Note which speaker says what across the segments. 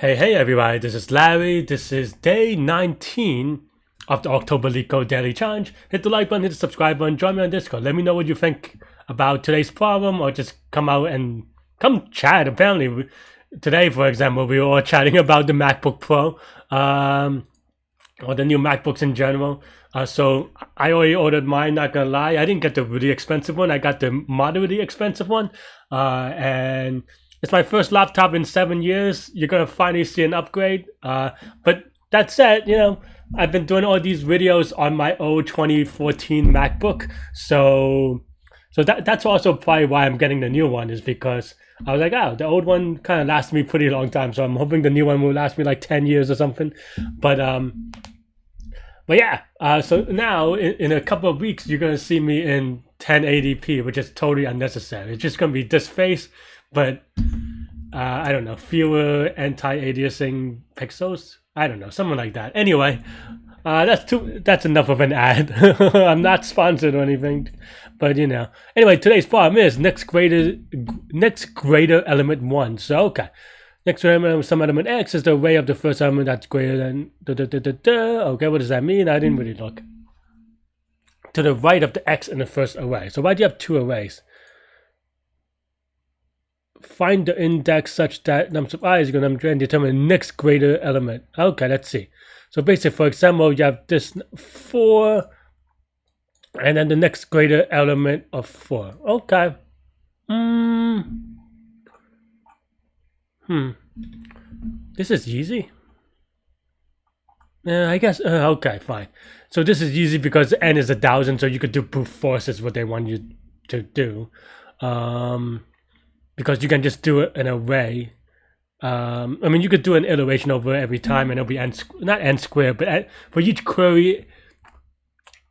Speaker 1: Hey everybody, this is Larry. This is day 19 of the October Leetcode Daily Challenge. Hit the like button, hit the subscribe button, join me on Discord. Let me know what you think about today's problem, or just come out and come chat. Apparently, today, for example, we were all chatting about the MacBook Pro, or the new MacBooks in general. So I already ordered mine, not gonna lie. I didn't get the really expensive one, I got the moderately expensive one. And it's my first laptop in 7 years. You're gonna finally see an upgrade. But that said, I've been doing all these videos on my old 2014 MacBook. So that's also probably why I'm getting the new one, is because I was like, oh, the old one kind of lasted me pretty long time. So I'm hoping the new one will last me like 10 years or something. But yeah, so now in a couple of weeks, you're gonna see me in 1080p, which is totally unnecessary. It's just gonna be this face, but I don't know, fewer anti-aliasing pixels. I don't know, something like that. Anyway, that's enough of an ad. I'm not sponsored or anything, but Anyway, today's problem is next greater element 1. So okay. Next element, some element x is the array of the first element that's greater than Okay, what does that mean? I didn't really look. To the right of the x in the first array. So why do you have two arrays? Find the index such that num sub I is equal to num and determine the next greater element. Okay, let's see. So basically, for example, you have this 4, and then the next greater element of 4. Okay. This is easy. I guess. Okay, fine. So this is easy because n is 1,000, so you could do brute force is what they want you to do. Because you can just do an array. I mean, you could do an iteration over every time, and it'll be not n squared, but for each query.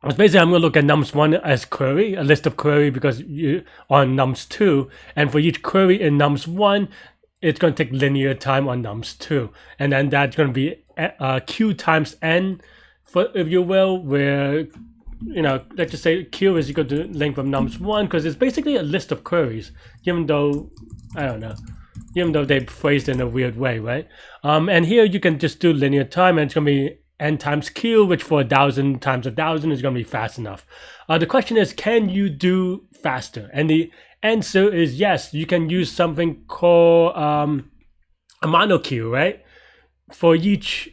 Speaker 1: Basically, I'm going to look at nums1 as query, a list of query, because you on nums2, and for each query in nums1, it's going to take linear time on nums2, and then that's going to be q times n, if you will, where let's just say q is equal to length of nums1, because it's basically a list of queries, even though they phrased in a weird way, right? And here you can just do linear time, and it's going to be n times q, which for 1,000 times 1,000 is going to be fast enough. The question is, can you do faster? And the answer is yes. You can use something called a monoq, right? For each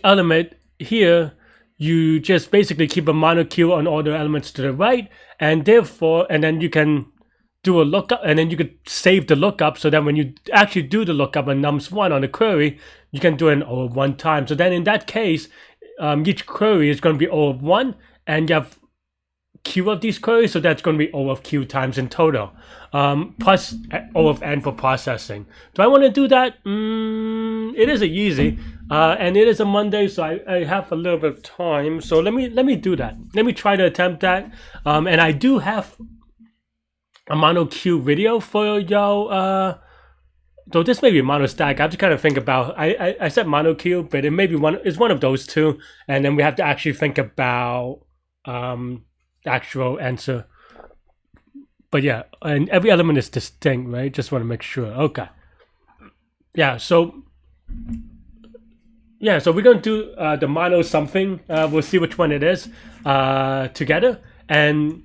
Speaker 1: element here, you just basically keep a monoq on all the elements to the right, and then you can do a lookup, and then you could save the lookup, so that when you actually do the lookup on nums1 on the query, you can do it O of 1 time. So then in that case, each query is going to be O of 1, and you have q of these queries, so that's going to be O of q times in total, plus O of n for processing. Do I want to do that? It is easy, and it is a Monday, so I have a little bit of time. So let me do that. Let me try to attempt that. And I do have a monoq video for y'all. Though this may be monostack. I have to kind of think about. I said monoq, but it may be it's one of those two, and then we have to actually think about the actual answer. But yeah, and every element is distinct, right? Just want to make sure. Okay. Yeah. So we're gonna do the mono something. We'll see which one it is together. And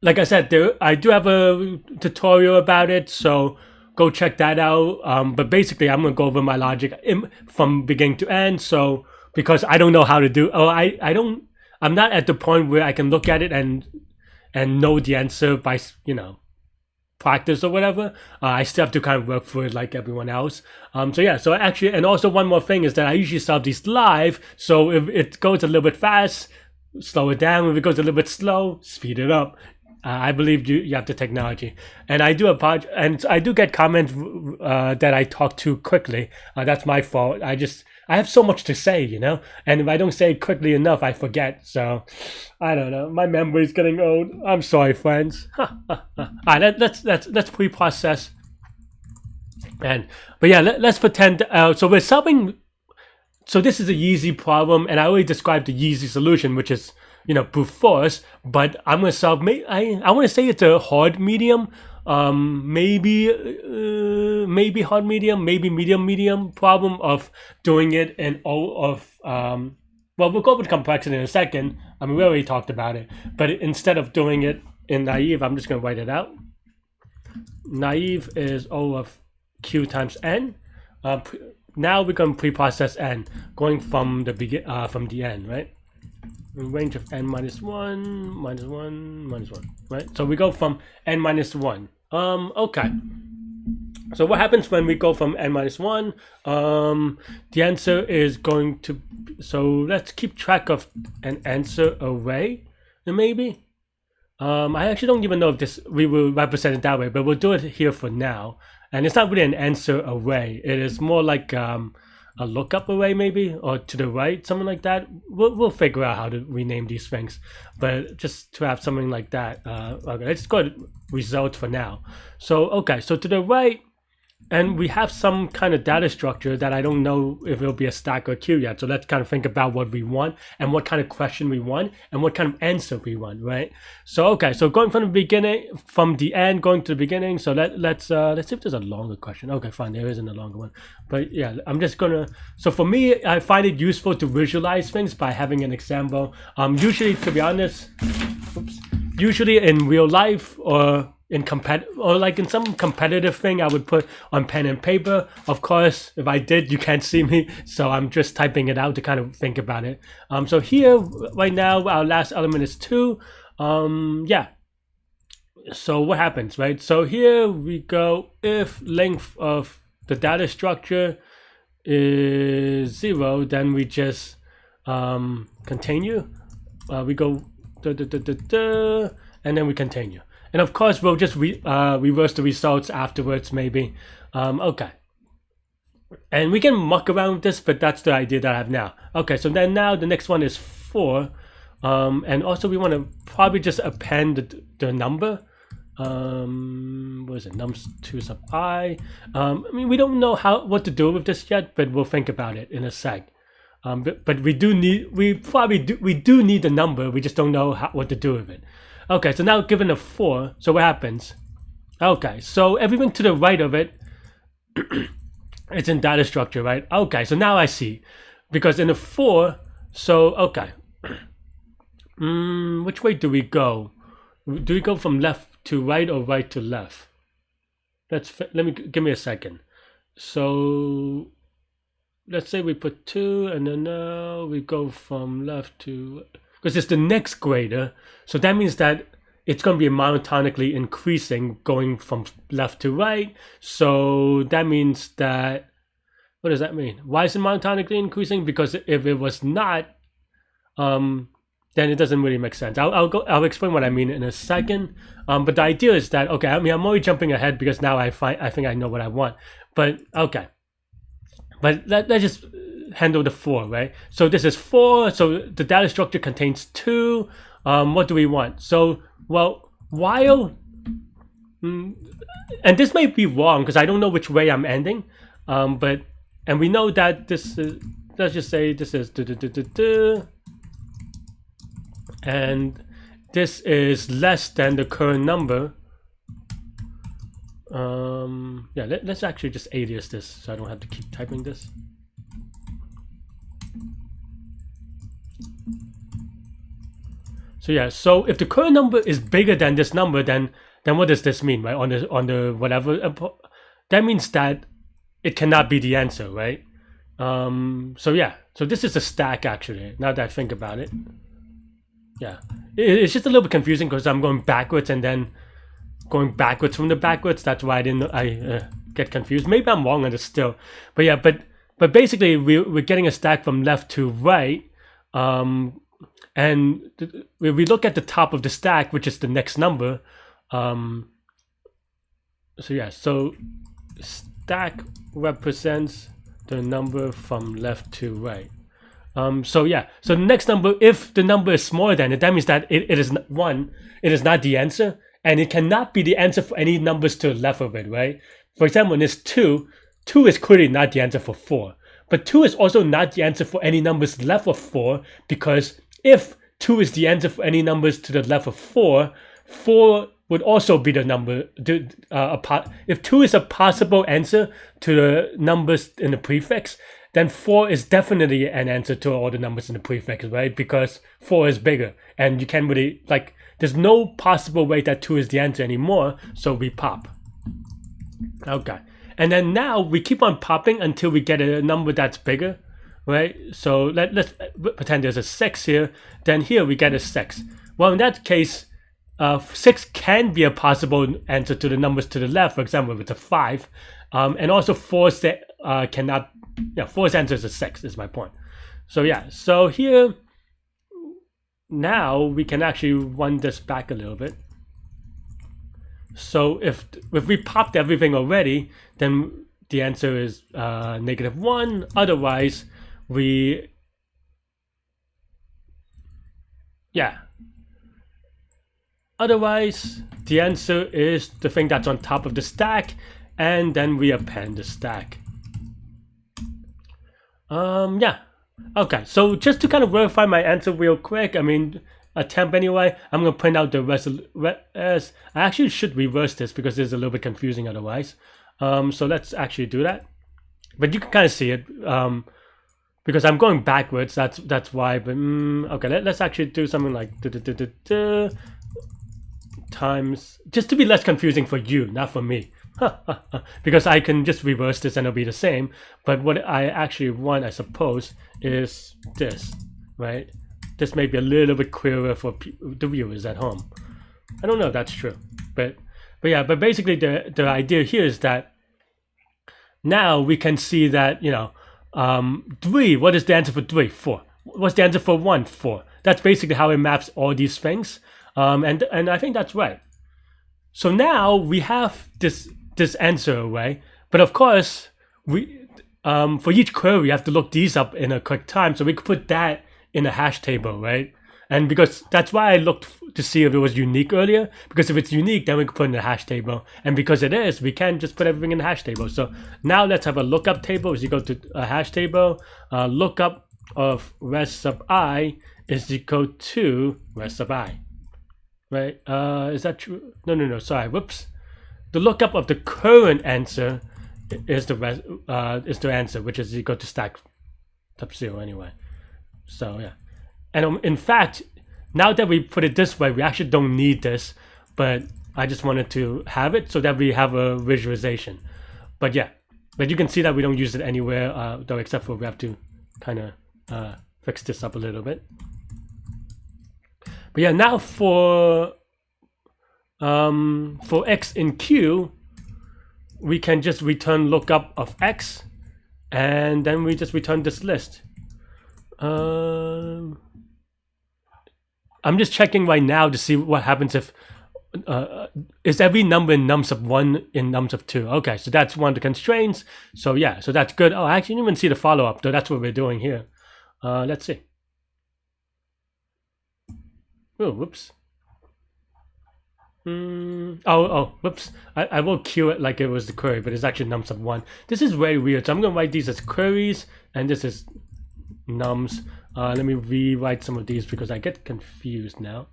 Speaker 1: like I said, I do have a tutorial about it, so go check that out. But basically, I'm gonna go over my logic from beginning to end. So because I don't know how to do, I'm not at the point where I can look at it and know the answer by practice or whatever. I still have to kind of work for it like everyone else. So actually, and also one more thing is that I usually solve these live. So if it goes a little bit fast, slow it down. If it goes a little bit slow, speed it up. I believe you have the technology, and I do apologize, and I do get comments that I talk too quickly. That's my fault. I have so much to say, and if I don't say it quickly enough, I forget. So I don't know. My memory's getting old. I'm sorry, friends. Alright, let's pre-process. But yeah, let's pretend. So we're solving. So this is an easy problem, and I already described the easy solution, which is brute force, but I'm going to solve, I want to say it's a hard medium, maybe hard medium, maybe medium problem of doing it in all of well, we'll go over the complexity in a second. I mean, we already talked about it, but instead of doing it in naive, I'm just going to write it out. Naive is O of Q times N. Now we're going to pre-process N, going from the end, right? Range of N minus 1, minus 1, minus 1, right? So we go from N minus 1. Okay. So what happens when we go from N minus 1? The answer is going to... So let's keep track of an answer array, maybe. I actually don't even know if we will represent it that way, but we'll do it here for now. And it's not really an answer array. It is more like a lookup array, maybe, or to the right, something like that. We'll figure out how to rename these things, but just to have something like that. Okay, let's go to result for now. So okay, so to the right, and we have some kind of data structure that I don't know if it'll be a stack or queue yet. So let's kind of think about what we want and what kind of question we want and what kind of answer we want, right? So okay, so going from the beginning, from the end, going to the beginning. So let's see if there's a longer question. Okay, fine, there isn't a longer one. But yeah, I'm just gonna. So for me, I find it useful to visualize things by having an example. Usually, to be honest, usually in real life or like in some competitive thing, I would put on pen and paper. Of course, if I did, you can't see me, so I'm just typing it out to kind of think about it. So here, right now, our last element is 2. Yeah. So what happens, right? So here we go, if length of the data structure is 0, then we just continue. We go and then we continue. And of course, we'll just reverse the results afterwards, maybe. Okay. And we can muck around with this, but that's the idea that I have now. Okay, so then now the next one is 4. And also we want to probably just append the number. What is it? Nums2 sub I. I mean, we don't know what to do with this yet, but we'll think about it in a sec. But we do need the number. We just don't know what to do with it. Okay, so now given a 4, so what happens? Okay, so everything to the right of it, it's in data structure, right? Okay, so now I see. Because in a 4, so, okay. Which way do we go? Do we go from left to right or right to left? Give me a second. So, let's say we put 2, and then now we go from left to... Because it's the next grader, so that means that it's going to be monotonically increasing going from left to right. So that means that, what does that mean? Why is it monotonically increasing? Because if it was not, then it doesn't really make sense. I'll explain what I mean in a second. But the idea is that, okay, I mean, I'm already jumping ahead because now I think I know what I want. But okay, but let's just handle the 4, right? So this is 4, so the data structure contains 2. What do we want? So, well, while, and this may be wrong because I don't know which way I'm ending, and we know that this is, let's just say this is and this is less than the current number. Yeah, let's actually just alias this so I don't have to keep typing this. So yeah, so if the current number is bigger than this number, then what does this mean, right? On the whatever, that means that it cannot be the answer, right? So yeah, so this is a stack actually. Now that I think about it, yeah, it's just a little bit confusing because I'm going backwards and then going backwards from the backwards. That's why I get confused. Maybe I'm wrong on this still, but yeah, but basically we're getting a stack from left to right. And we look at the top of the stack, which is the next number. So yeah, so stack represents the number from left to right. So yeah, so the next number, if the number is smaller than it, that means that it is 1. It is not the answer, and it cannot be the answer for any numbers to the left of it, right? For example, in this 2 is clearly not the answer for 4. But 2 is also not the answer for any numbers left of 4, because if 2 is the answer for any numbers to the left of 4, 4 would also be the number. If 2 is a possible answer to the numbers in the prefix, then 4 is definitely an answer to all the numbers in the prefix, right? Because 4 is bigger, and you can't really, like, there's no possible way that 2 is the answer anymore, so we pop. Okay. And then now we keep on popping until we get a number that's bigger, right? So let's pretend there's a 6 here. Then here we get a 6. Well, in that case, 6 can be a possible answer to the numbers to the left. For example, if it's a 5. And also 4 cannot, 4's answer is a 6, is my point. So yeah, so here, now we can actually run this back a little bit. So if we popped everything already, then the answer is -1. Otherwise, Otherwise, the answer is the thing that's on top of the stack, and then we append the stack. Yeah. Okay, so just to kind of verify my answer real quick, I mean, attempt anyway, I'm going to print out the I actually should reverse this because it's a little bit confusing otherwise. So let's actually do that. But you can kind of see it because I'm going backwards, that's why. But okay, let's actually do something like times, just to be less confusing for you, not for me. Because I can just reverse this and it'll be the same. But what I actually want, I suppose, is this, right? This may be a little bit clearer for the viewers at home. I don't know if that's true, but basically the idea here is that now we can see that, 3. What is the answer for 3? 4. What's the answer for 1? 4. That's basically how it maps all these things, and I think that's right. So now we have this answer away, but of course we for each query we have to look these up in a quick time, so we could put that in a hash table, right? And because that's why I looked to see if it was unique earlier, because if it's unique, then we can put it in a hash table, and because it is, we can just put everything in the hash table. So now let's have a lookup table. As you go to a hash table, lookup of res sub I is equal to res sub I, right? Is that true? No, sorry, whoops. The lookup of the current answer is the answer, which is equal to stack sub 0 anyway. So yeah, and in fact, now that we put it this way, we actually don't need this, but I just wanted to have it so that we have a visualization. But yeah, but you can see that we don't use it anywhere, though, except for we have to kind of fix this up a little bit. But yeah, now for x in Q, we can just return lookup of x, and then we just return this list. I'm just checking right now to see what happens if is every number in num sub 1 in num sub 2. Okay, so that's one of the constraints. So yeah, so that's good. Oh, I actually didn't even see the follow-up, though. That's what we're doing here. Let's see. Oh, whoops. Whoops. I will queue it like it was the query, but it's actually num sub 1. This is very weird. So I'm going to write these as queries, and this is nums. Let me rewrite some of these because I get confused now.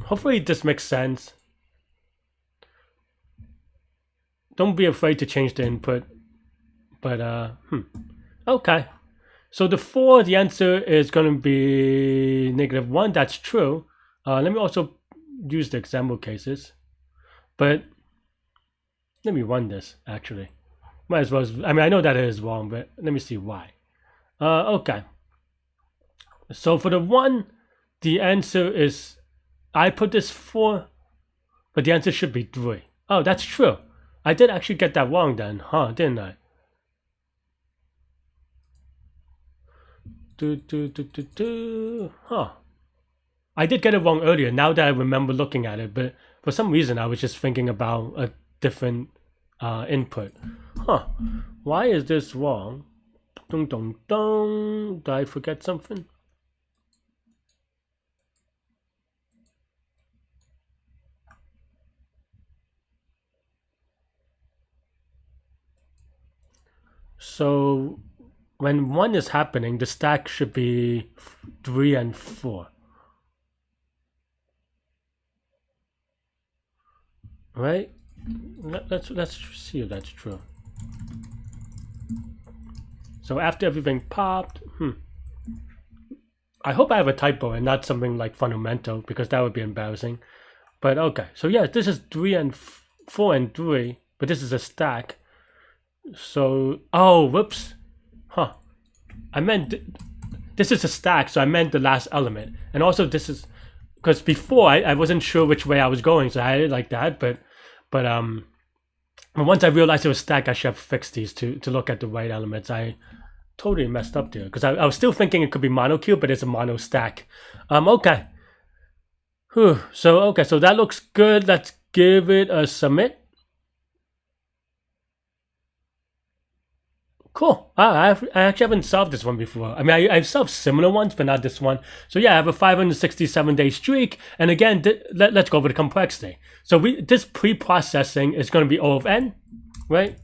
Speaker 1: Hopefully this makes sense. Don't be afraid to change the input. But okay. So the 4, the answer is going to be -1. That's true. Let me also use the example cases. But let me run this actually. Might as well. I mean, I know that it is wrong, but let me see why. Okay. So for the 1, the answer is, I put this 4, but the answer should be 3. Oh, that's true. I did actually get that wrong then, huh? Didn't I? Huh. I did get it wrong earlier, now that I remember looking at it, but for some reason I was just thinking about a different input. Huh. Why is this wrong? Dun dun dun. Did I forget something? So when 1 is happening, the stack should be 3 and 4. Right? Let's see if that's true. So after everything popped, I hope I have a typo and not something like fundamental, because that would be embarrassing. But okay, so yeah, this is 3 and 4 and 3, but this is a stack. So, oh, whoops. I meant this is a stack, so I meant the last element. And also this is, because before I wasn't sure which way I was going, so I had it like that, but once I realized it was stack, I should have fixed these to look at the right elements. I totally messed up there, because I was still thinking it could be monocube, but it's a mono stack. Okay. So that looks good. Let's give it a submit. Cool. I actually haven't solved this one before. I mean, I've solved similar ones, but not this one. So yeah, I have a 567-day streak. And again, let's go over the complexity. So this pre-processing is going to be O of n, right?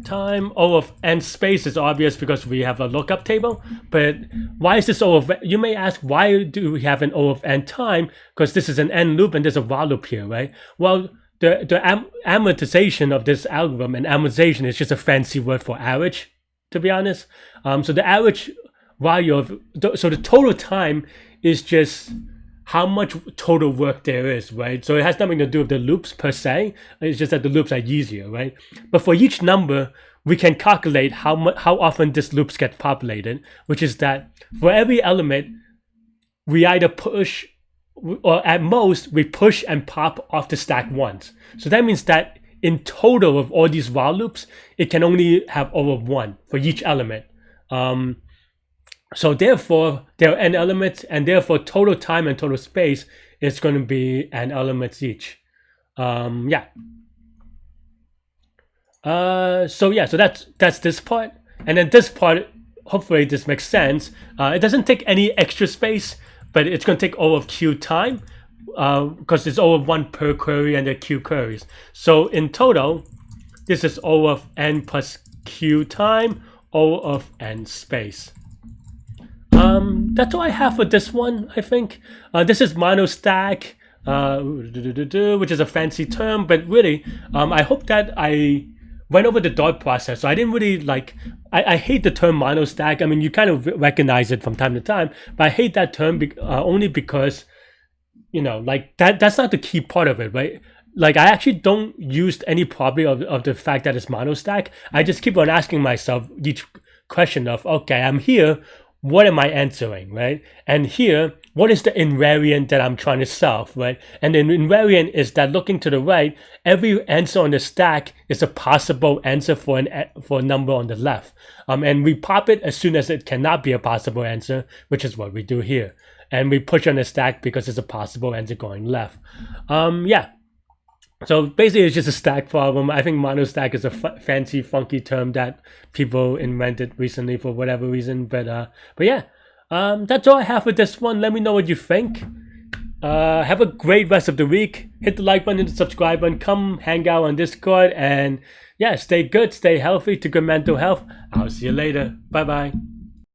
Speaker 1: Time O of n space is obvious because we have a lookup table. But why is this O of n? You may ask, why do we have an O of n time? Because this is an n loop and there's a while loop here, right? Well, the amortization of this algorithm, and amortization is just a fancy word for average, to be honest. So the average value of, so the total time is just how much total work there is, right? So it has nothing to do with the loops per se. It's just that the loops are easier, right? But for each number, we can calculate how often this loops get populated, which is that for every element, we either push, or at most, we push and pop off the stack once. So that means that in total of all these while loops, it can only have O of 1 for each element. So therefore, there are n elements, and therefore total time and total space is going to be n elements each. So that's this part. And then this part, hopefully this makes sense. It doesn't take any extra space, but it's going to take O of q time, because it's O of 1 per query and there are q queries. So in total, this is O of n plus q time, O of n space. That's all I have for this one, I think. This is monostack, which is a fancy term, but really, I hope that I went over the dot process. So I didn't really like, I hate the term monostack. I mean, you kind of recognize it from time to time, but I hate that term only because, you know, like that's not the key part of it, right? Like, I actually don't use any property of the fact that it's monostack. I just keep on asking myself each question of, okay, I'm here, what am I answering, right? And here, what is the invariant that I'm trying to solve, right? And the invariant is that looking to the right, every answer on the stack is a possible answer for a number on the left. And we pop it as soon as it cannot be a possible answer, which is what we do here. And we push on the stack because it's a possible answer going left. So basically, it's just a stack problem. I think monostack is a fancy, funky term that people invented recently for whatever reason. But yeah, that's all I have for this one. Let me know what you think. Have a great rest of the week. Hit the like button, hit the subscribe button. Come hang out on Discord. And yeah, stay good, stay healthy, to good mental health. I'll see you later. Bye-bye.